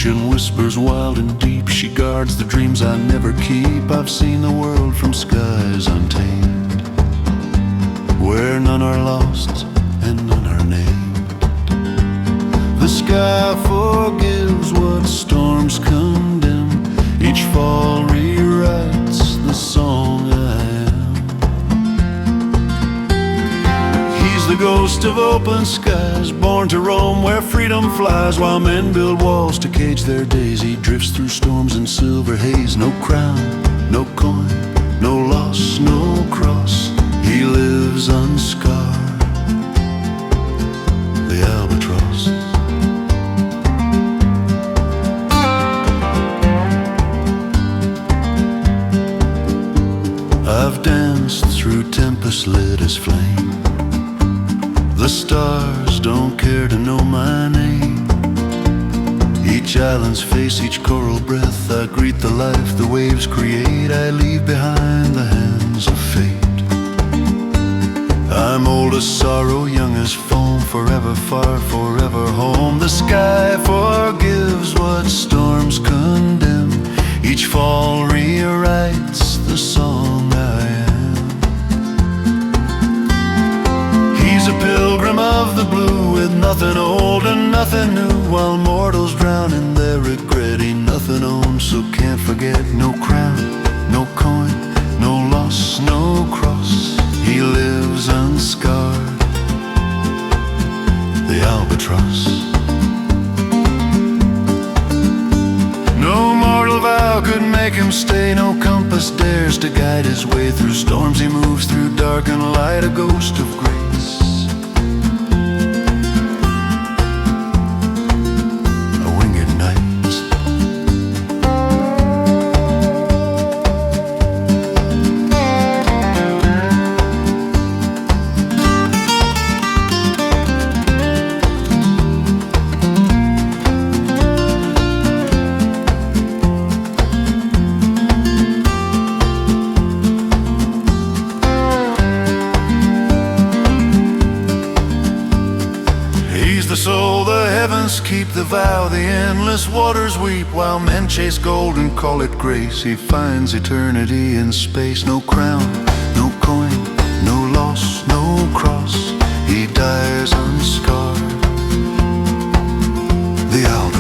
ocean whispers wild and deep. She guards the dreams I never keep. I've seen the world from skies untamed, where none are lost and none are named. The sky forgives what storms condemn. Each fall rewrites the song I am. He's the ghost of open skies, born to roam where freedom flies. While men build walls to cage their days, he drifts through storms in silver haze. No crown, no coin, no loss, no cross. He lives unscarred, the albatross. I've danced through tempests lit as flame. The stars don't care to know my name. Each island's face, each coral breath, I greet the life the waves create. I leave behind the hands of fate. I'm old as sorrow, young as foam, forever far, forever home. The sky forgives what storms condemn. Each fall rewrites the song I am. He's a pilgrim of the blue, with nothing old and nothing new. While mortals drown in their regret, he nothing owns, so can't forget. No crown, no coin, no loss, no cross. He lives unscarred, the albatross. No mortal vow could make him stay. No compass dares to guide his way through storms. He moves through dark and light, a ghost of grace, a winged knight. The soul the heavens keep, the vow the endless waters weep. While men chase gold and call it grace, he finds eternity in space. No crown, no coin, no loss, no cross. He dies unscarred, the albatross.